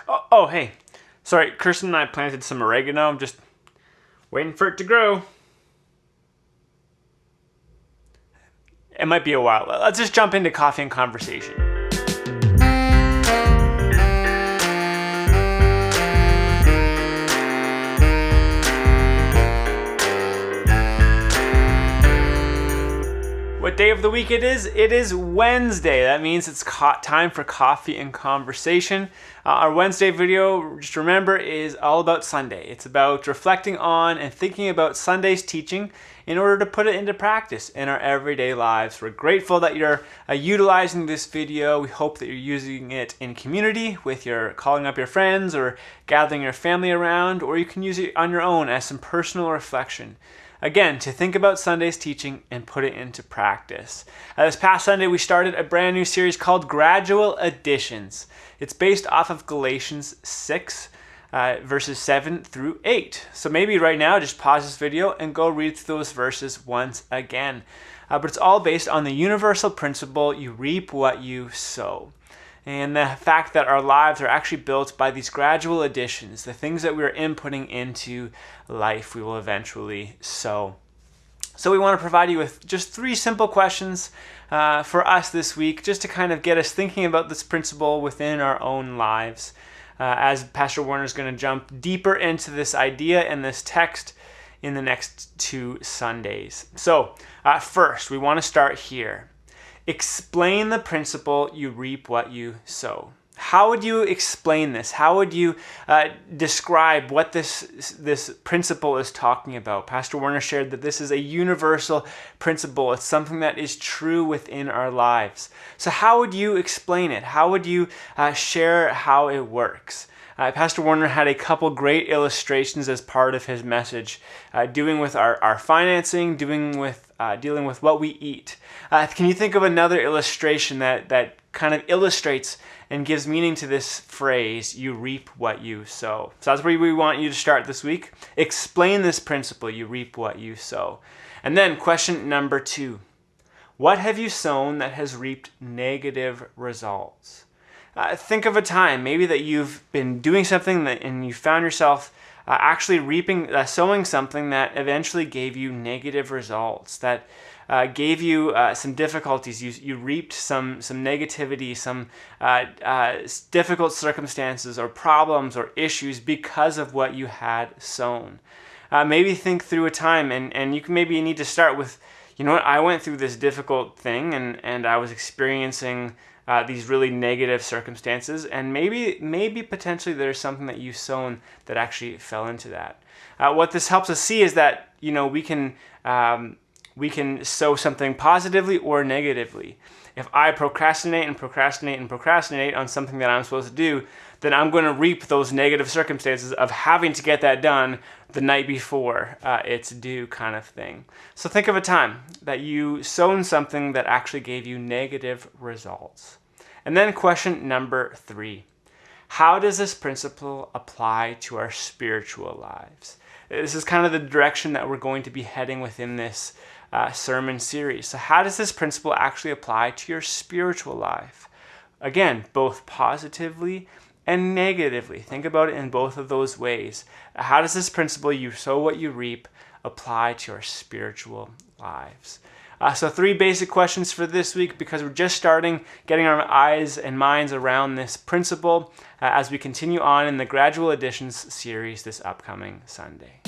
Oh, hey. Sorry, Kirsten and I planted some oregano. I'm just waiting for it to grow. It might be a while. Let's just jump into coffee and conversation. What day of the week it is? It is Wednesday. That means it's time for coffee and conversation. Our Wednesday video, just remember, is all about Sunday. It's about reflecting on and thinking about Sunday's teaching in order to put it into practice in our everyday lives. We're grateful that you're utilizing this video. We hope that you're using it in community with your calling up your friends or gathering your family around, or you can use it on your own as some personal reflection. Again, to think about Sunday's teaching and put it into practice. This past Sunday, we started a brand new series called Gradual Additions. It's based off of Galatians 6, verses 7 through 8. So maybe right now, just pause this video and go read through those verses once again. But it's all based on the universal principle, you reap what you sow. And the fact that our lives are actually built by these gradual additions, the things that we're inputting into life, we will eventually sow. So we want to provide you with just 3 simple questions for us this week, just to kind of get us thinking about this principle within our own lives. As Pastor Warner is going to jump deeper into this idea and this text in the next 2 Sundays. So first, we want to start here. Explain the principle, you reap what you sow. How would you explain this? How would you describe what this principle is talking about? Pastor Warner shared that this is a universal principle. It's something that is true within our lives. So how would you explain it? How would you share how it works? Pastor Warner had a couple great illustrations as part of his message, doing with our financing, dealing with what we eat. Can you think of another illustration that kind of illustrates and gives meaning to this phrase, you reap what you sow? So that's where we want you to start this week. Explain this principle, you reap what you sow. And then question number 2, what have you sown that has reaped negative results? Think of a time maybe that you've been doing something and you found yourself actually sowing something that eventually gave you negative results, that gave you some difficulties. You reaped some negativity, some difficult circumstances or problems or issues because of what you had sown. Maybe think through a time, and you can maybe need to start with, you know what, I went through this difficult thing and I was experiencing these really negative circumstances, and maybe potentially there's something that you've sown that actually fell into that. What this helps us see is that, you know, we can sow something positively or negatively. If I procrastinate on something that I'm supposed to do, then I'm going to reap those negative circumstances of having to get that done the night before it's due, kind of thing. So think of a time that you sown something that actually gave you negative results. And then question number 3, how does this principle apply to our spiritual lives? This is kind of the direction that we're going to be heading within this sermon series. So how does this principle actually apply to your spiritual life? Again, both positively and negatively. Think about it in both of those ways. How does this principle, you sow what you reap, apply to our spiritual lives? So 3 basic questions for this week, because we're just starting getting our eyes and minds around this principle as we continue on in the Gradual Additions series this upcoming Sunday.